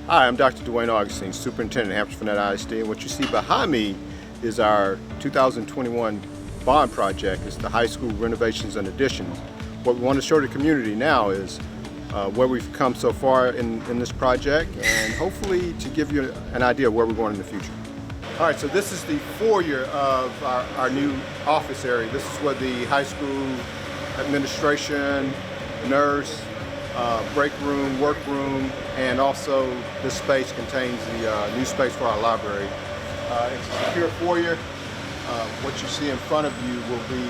Hi, I'm Dr. Dwayne Augustine, Superintendent at Hamshire-Fannett ISD, and what you see behind me is our 2021 bond project. It's the high school renovations and additions. What we want to show the community now is where we've come so far in this project, and hopefully to give you an idea of where we're going in the future. All right, so this is the foyer of our new office area. This is where the high school administration, nurse, break room, workroom, and also this space contains the new space for our library. It's a secure foyer. What you see in front of you will be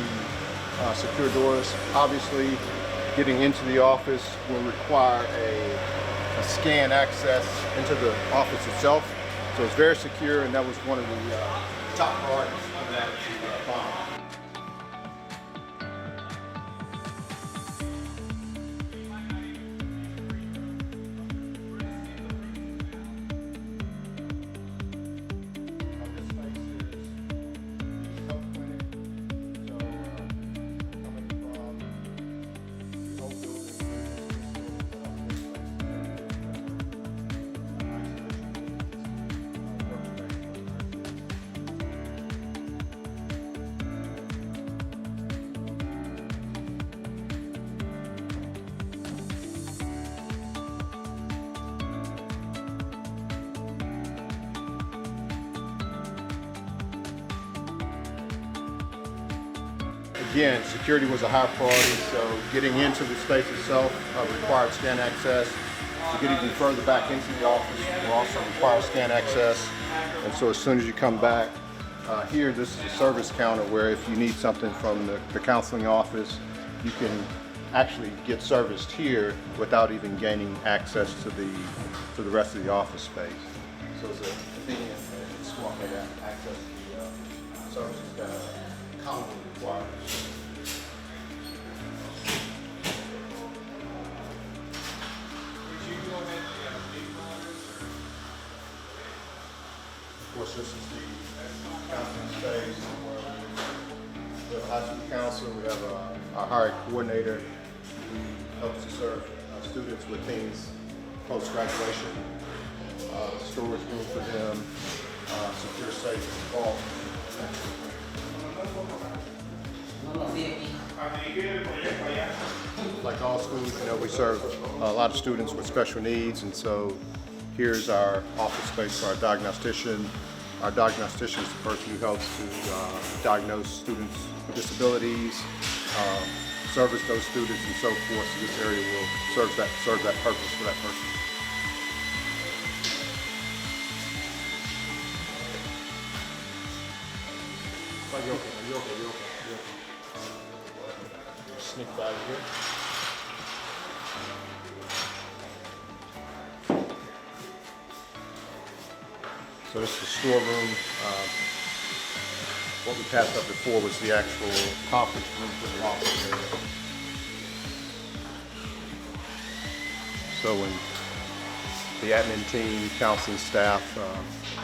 secure doors. Obviously, getting into the office will require a scan access into the office itself. So it's very secure, and that was one of the top priorities of that bond. Again, security was a high priority, so getting into the space itself required scan access. To get even further back into the office will also require scan access. And so as soon as you come back, here this is a service counter where if you need something from the counseling office, you can actually get serviced here without even gaining access to the rest of the office space. So it's a convenient and smart way to access the services that are commonly required. Of course, this is the counseling space where we have high school counselor, we have our hiring coordinator who helps to serve students with things post-graduation, storage room for them, secure safe vault. Like all schools, we serve a lot of students with special needs, and so here's our office space for our diagnostician. Our diagnostician is the person who helps to diagnose students with disabilities, service those students, and so forth. So this area will serve that purpose for that person. Are you okay? Sneak by here. So this is the storeroom. What we passed up before was the actual conference room for the office area. So when the admin team, counseling staff,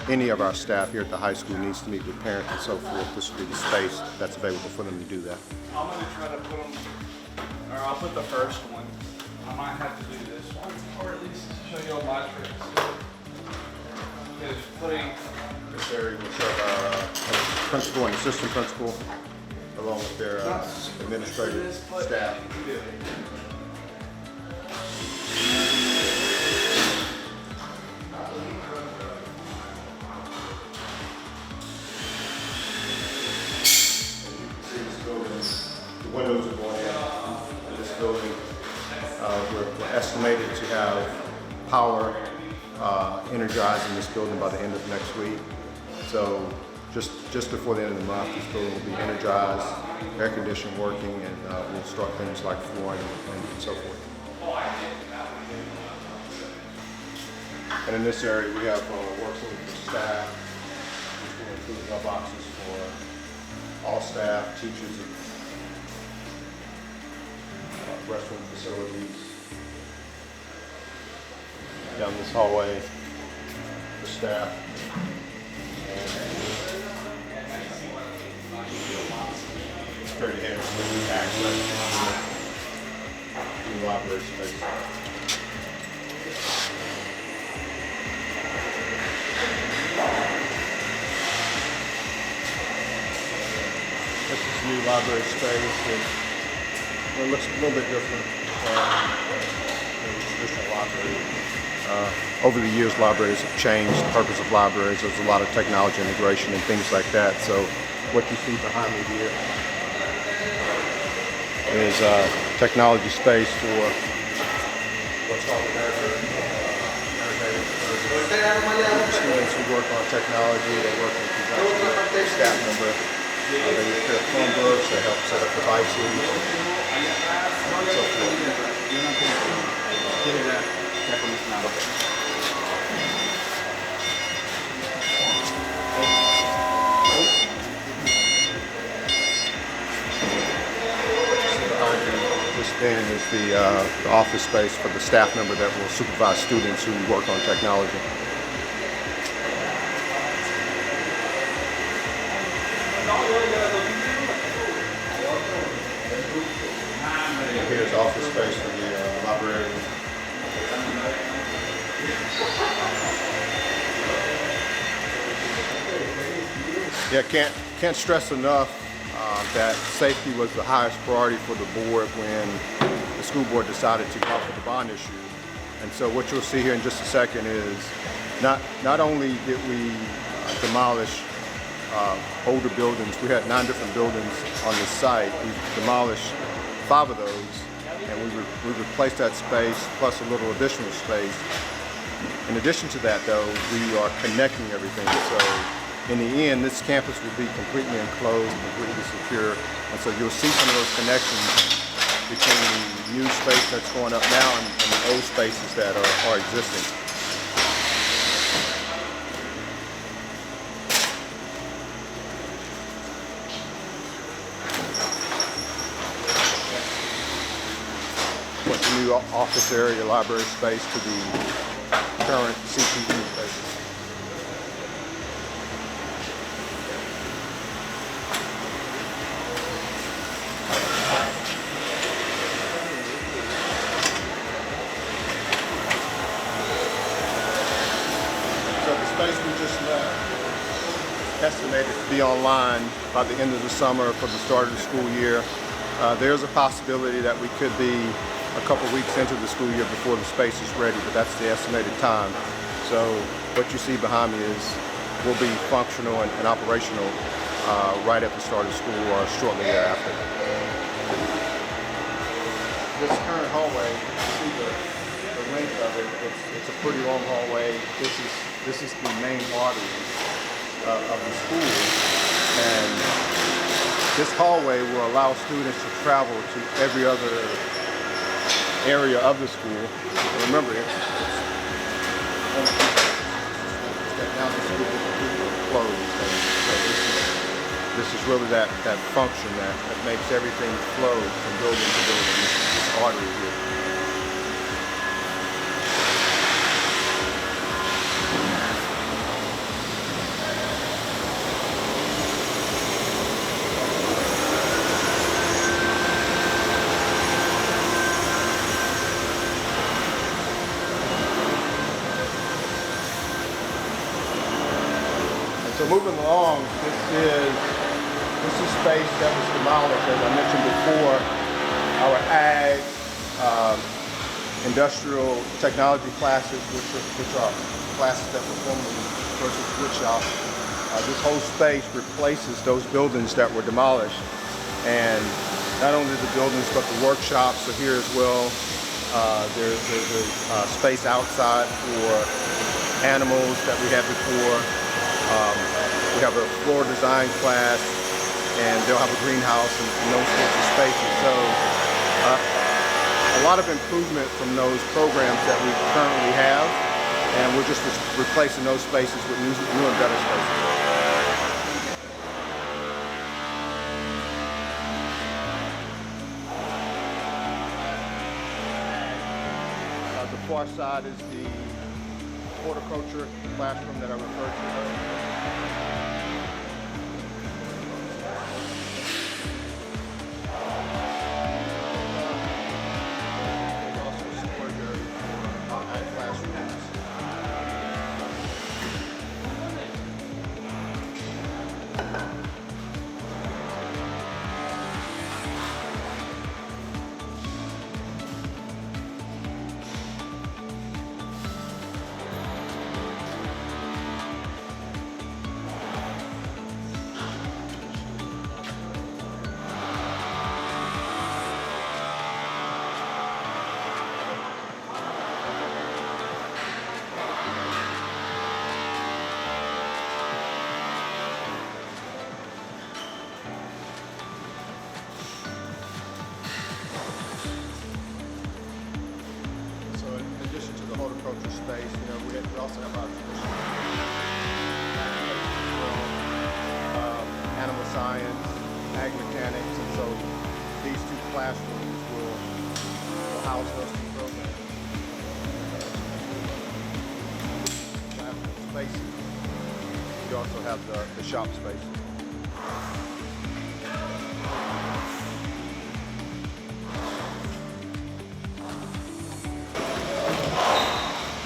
any of our staff here at the high school needs to meet with parents and so forth, this will be the space that's available for them to do that. I'm going to try to put them, or I'll put the first one. I might have to do this one, or at least show you all my tricks. Is putting this area will serve our principal and assistant principal, along with their administrative staff. The windows are going in this building. We're estimated to have power energized in this building by the end of next week. So just before the end of the month, this building will be energized, air conditioning working, and we'll start things like flooring and so forth. And in this area, we have working for staff, which will include mailboxes for all staff, teachers, restroom facilities. Down this hallway for staff. Straight ahead, access to the library space. This is new library space. It looks a little bit different than the traditional library. Over the years, libraries have changed the purpose of libraries. There's a lot of technology integration and things like that. So what you see behind me here is technology space for what's called students who work on technology. They work in conjunction with a staff member. They prepare Chromebooks, they help set up devices, and so forth. This then is the office space for the staff member that will supervise students who work on technology. Here's office space for the librarian. Yeah, can't stress enough that safety was the highest priority for the board when the school board decided to go out with the bond issue. And so what you'll see here in just a second is not only did we demolish older buildings, we had 9 different buildings on this site. We demolished 5 of those, and we replaced that space plus a little additional space. In addition to that, though, we are connecting everything. So in the end, this campus will be completely enclosed, completely secure, and so you'll see some of those connections between the new space that's going up now and the old spaces that are existing. What's the new office area, library space to the current CPU space. So the space we just left, estimated to be online by the end of the summer for the start of the school year. There's a possibility that we could be a couple weeks into the school year before the space is ready, but that's the estimated time. So what you see behind me will be functional and operational right at the start of school or shortly thereafter. This current hallway, you see the length of it, it's a pretty long hallway. This is the main artery of the school, and this hallway will allow students to travel to every other area of the school. And remember, now the school is completely closed. So this is really that function that makes everything flow from building to building. This artery here. So moving along, this is space that was demolished, as I mentioned before. Our ag, industrial technology classes, which are classes that were formerly versus wood shop. This whole space replaces those buildings that were demolished, and not only the buildings but the workshops are here as well. There's a space outside for animals that we had before. We have a floor design class, and they'll have a greenhouse and those sorts of spaces. So a lot of improvement from those programs that we currently have, and we're just replacing those spaces with new and better spaces. The far side is the horticulture classroom that I referred to earlier. There's also a storage area for ag classrooms. also have our animal science, ag mechanics, and so these two classrooms will house those two programs. Spaces. You also have the shop space.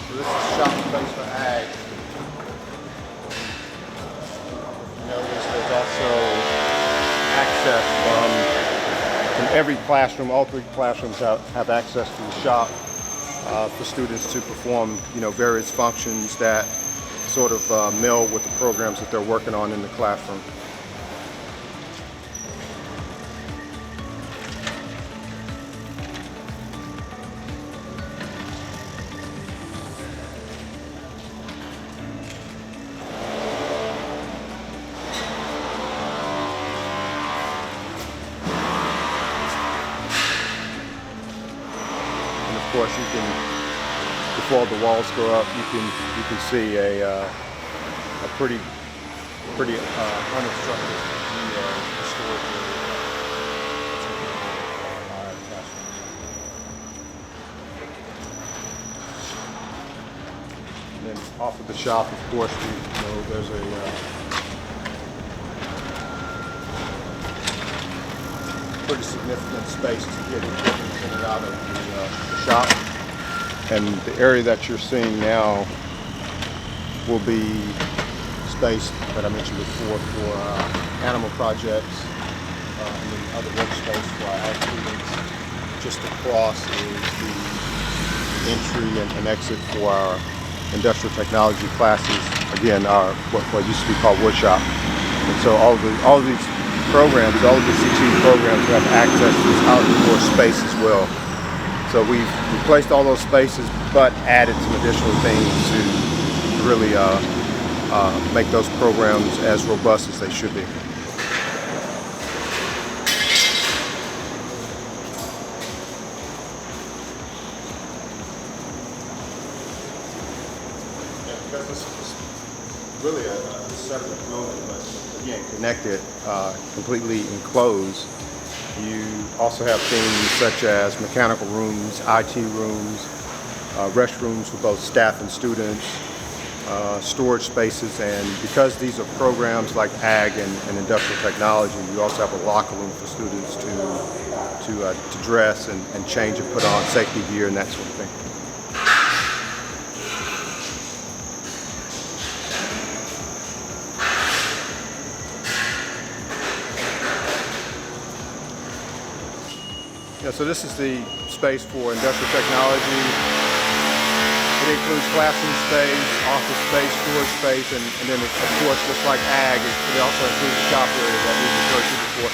So this is shop space for ag. You notice there's also access from every classroom. All three classrooms have access to the shop for students to perform, various functions that sort of meld with the programs that they're working on in the classroom. And of course, you can, before the walls go up, you can see a pretty unobstructed storage area. And then off of the shop, of course, there's a pretty significant space to get equipment in and out of the shop. And the area that you're seeing now will be space that I mentioned before for animal projects, and then other workspace for our ag students. Just across is the entry and exit for our industrial technology classes. Again, our what used to be called woodshop. And so all of these programs, all of the CTE programs have access to this outdoor space as well. So we've replaced all those spaces, but added some additional things to really make those programs as robust as they should be. Yeah, because this is really a separate building, but again, connected, completely enclosed. You also have things such as mechanical rooms, IT rooms, restrooms for both staff and students, storage spaces, and because these are programs like ag and industrial technology, you also have a locker room for students to dress and change and put on safety gear and that sort of thing. Yeah, so this is the space for industrial technology. It includes classroom space, office space, storage space, and then of course, just like ag, it also includes the shop area that we referred to before.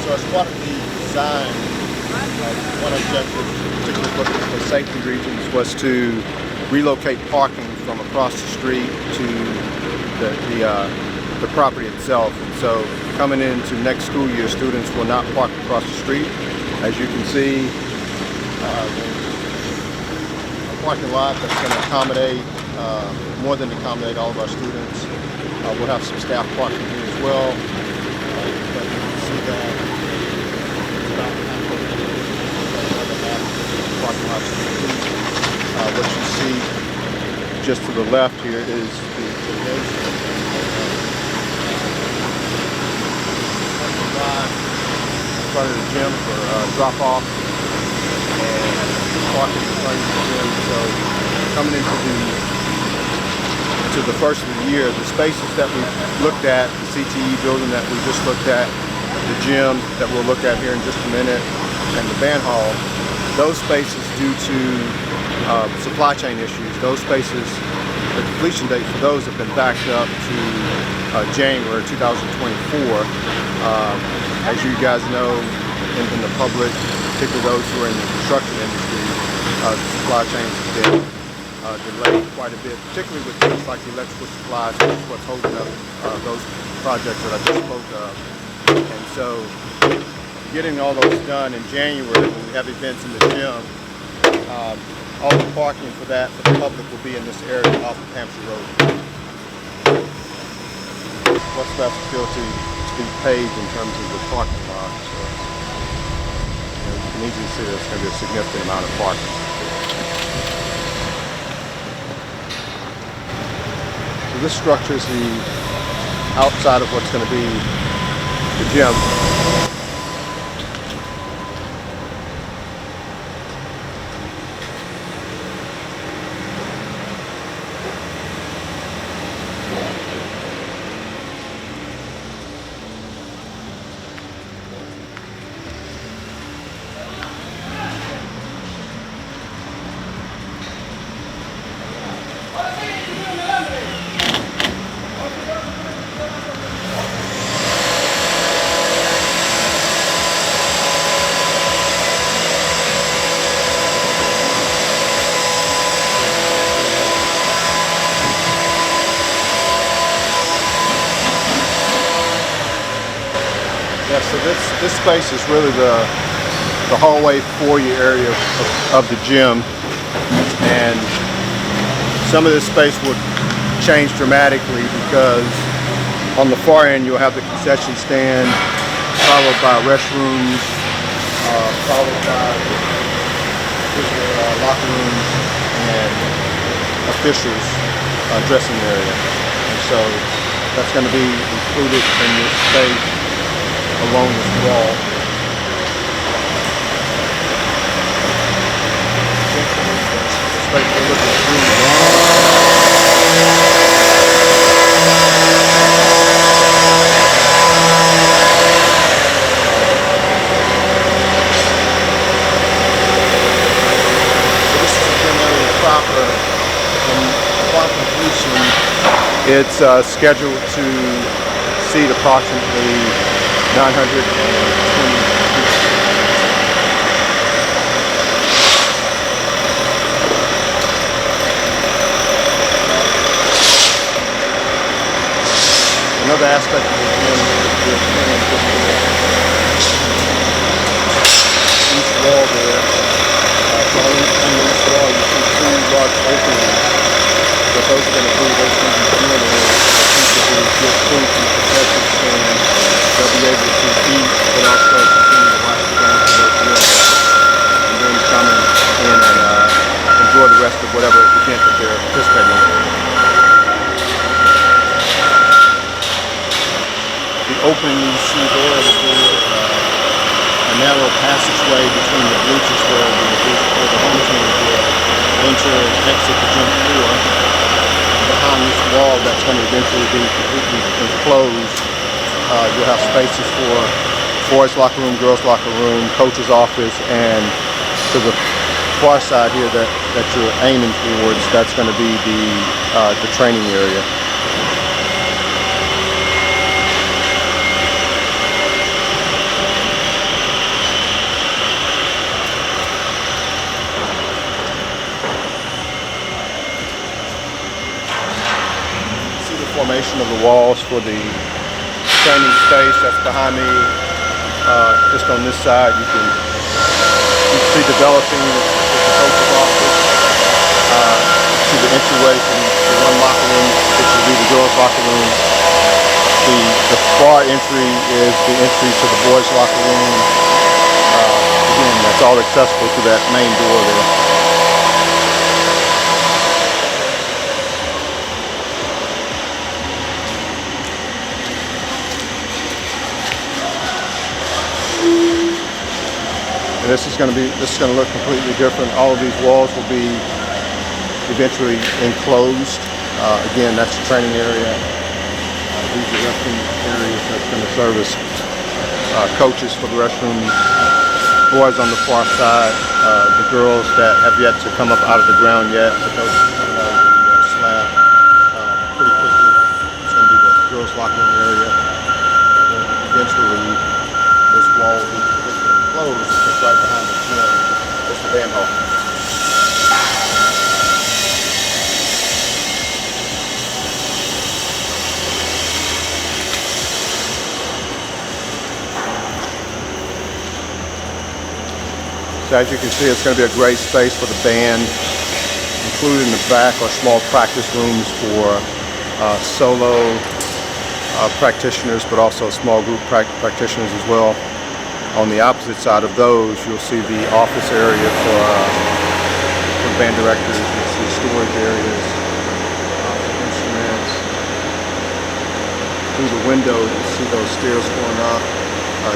So as part of the design, one objective, particularly for safety reasons, was to relocate parking from across the street to the property itself. And so coming into next school year, students will not park across the street. As you can see, a parking lot that's going to accommodate, more than accommodate all of our students. We'll have some staff parking here as well. But you can see that it's about parking lots. What you see just to the left here is the in front of the gym for drop off and parking in front of the gym. So coming into to the first of the year, the spaces that we looked at, the CTE building that we just looked at, the gym that we'll look at here in just a minute, and the band hall, those spaces, due to supply chain issues, those spaces, the completion date for those have been backed up to January 2024. As you guys know, in the public, particularly those who are in the construction industry, the supply chains have been delayed quite a bit, particularly with things like the electrical supplies, which is what's holding up those projects that I just spoke of. And so getting all those done in January when we have events in the gym, all the parking for that for the public will be in this area off of Hampshire Road. What's left still to be paved in terms of the parking lot. So, you can easily see there's going to be a significant amount of parking. So this structure is the outside of what's going to be the gym. Yeah, so this space is really the hallway foyer area of the gym, and some of this space would change dramatically because on the far end you'll have the concession stand, followed by restrooms, followed by locker rooms and officials dressing area. And so that's going to be included in this space along this wall. This space we're looking through. So this is generally proper. Upon completion, it's scheduled to seat approximately 920 people. Another aspect of the gym is each wall there. So on each wall you see two large openings. What those are going to do, those things in the gym are get food from the concession stand. They'll be able to eat, but also continue to watch the game for their gym, and then come in and enjoy the rest of whatever event that they're participating in. The opening you see there will be a narrow passageway between the bleachers where the home team will enter and exit the gym floor. Behind this wall that's going to eventually be completely enclosed, you'll have spaces for boys' locker room, girls' locker room, coach's office, and to the far side here that you're aiming towards, that's going to be the training area. Formation of the walls for the training space that's behind me. Just on this side, you can see developing the coach's office to the entryway from the one locker room, which will be the girls' locker room. The far entry is the entry to the boys' locker room. Again, that's all accessible through that main door there. And this is going to look completely different. All of these walls will be eventually enclosed Again, that's the training area. These are restroom areas that's going to service coaches for the restrooms. Boys on the far side, the girls that have yet to come up out of the ground yet, but those are coming out of the slab pretty quickly. It's going to be the girls' locker room area. Eventually, this wall will be completely enclosed because right behind the gym is the band hall. So as you can see, it's going to be a great space for the band, including the back are small practice rooms for solo practitioners, but also small group practitioners as well. On the opposite side of those, you'll see the office area for band directors. You'll see storage areas, instruments. Through the window, you'll see those stairs going up.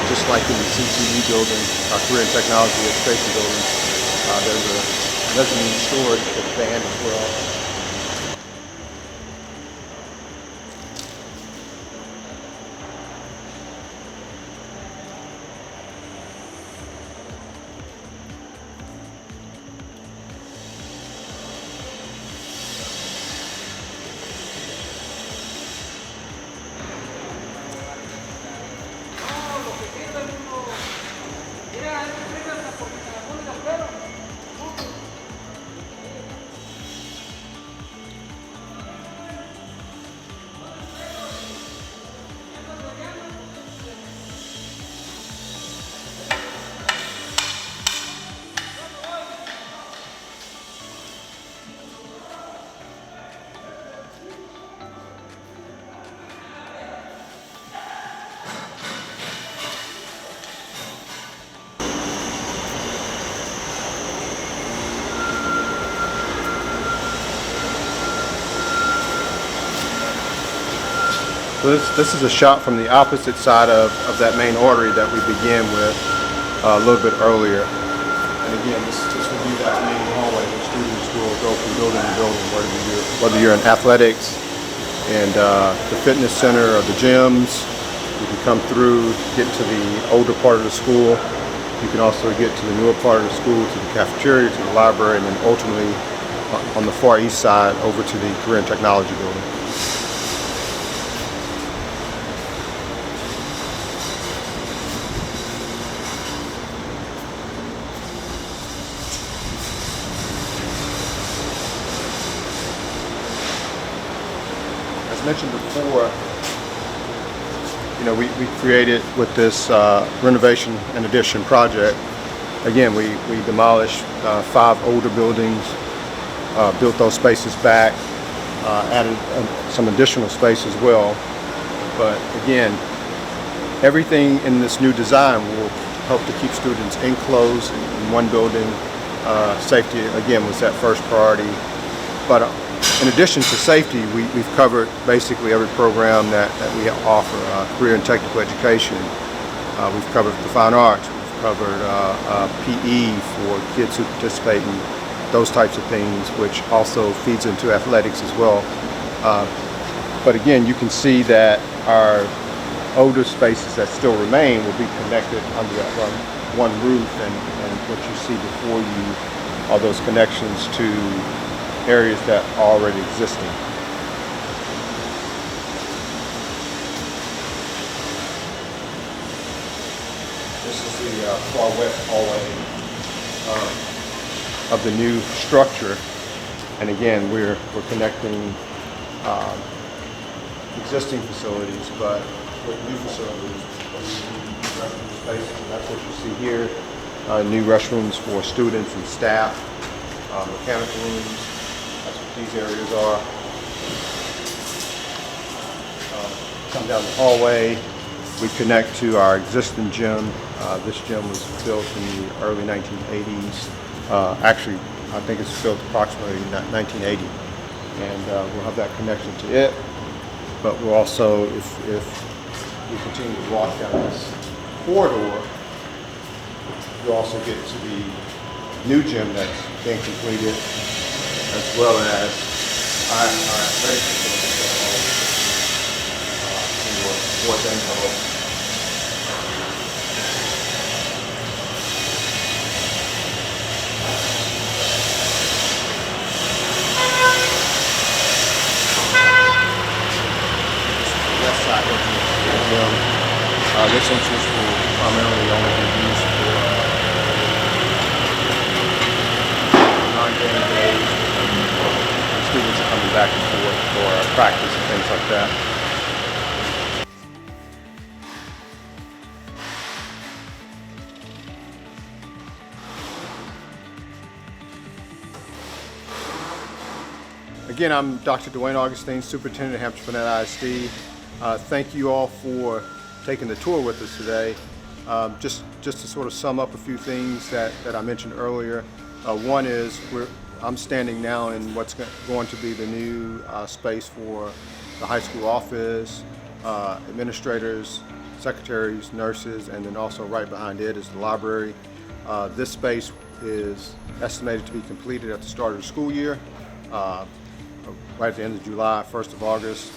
Just like in the CTE building, Career and Technology Education building, there's a mezzanine storage for the band as well. So this is a shot from the opposite side of that main artery that we began with a little bit earlier. And again, this will be that main hallway where students will go from building to building, whether you're in athletics and the fitness center or the gyms. You can come through, get to the older part of the school. You can also get to the newer part of the school, to the cafeteria, to the library, and then ultimately on the far east side over to the Career and Technology building. As mentioned before, we created with this renovation and addition project. Again, we demolished 5 older buildings, built those spaces back, added some additional space as well. But again, everything in this new design will help to keep students enclosed in one building. Safety, again, was that first priority. But in addition to safety, we've covered basically every program that we offer. Career and technical education. We've covered the fine arts. We've covered PE for kids who participate in those types of things, which also feeds into athletics as well. But again, you can see that our older spaces that still remain will be connected under that one roof, and what you see before you are those connections to areas that are already existing. This is the far west hallway of the new structure, and again we're connecting existing facilities, but with new facilities, restroom spaces, and that's what you see here. New restrooms for students and staff, mechanical rooms. That's what these areas are. Come down the hallway, we connect to our existing gym. This gym was built in the early 1980s. Actually, I think it's built approximately 1980. And we'll have that connection to it. But we'll also, if we continue to walk down this corridor, you'll also get to the new gym that's being completed, as well as All right, very fourth envelope. West side of the gym. This entrance will primarily only be used for non-game days. Students are coming back and forth for practice and things like that. Again, I'm Dr. Dwayne Augustine, Superintendent of Hamshire-Fannett ISD. Thank you all for taking the tour with us today. Just to sort of sum up a few things that I mentioned earlier. One is I'm standing now in what's going to be the new space for the high school office, administrators, secretaries, nurses, and then also right behind it is the library. This space is estimated to be completed at the start of the school year. Right at the end of July, 1st of August.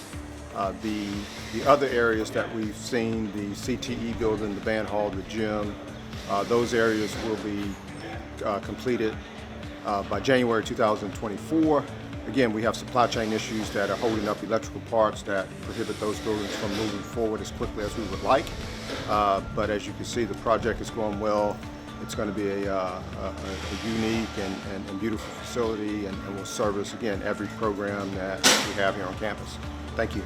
The other areas that we've seen, the CTE building, the band hall, the gym, those areas will be completed by January 2024. Again, we have supply chain issues that are holding up electrical parts that prohibit those buildings from moving forward as quickly as we would like. But as you can see, the project is going well. It's going to be a unique and beautiful facility and will service, again, every program that we have here on campus. Thank you.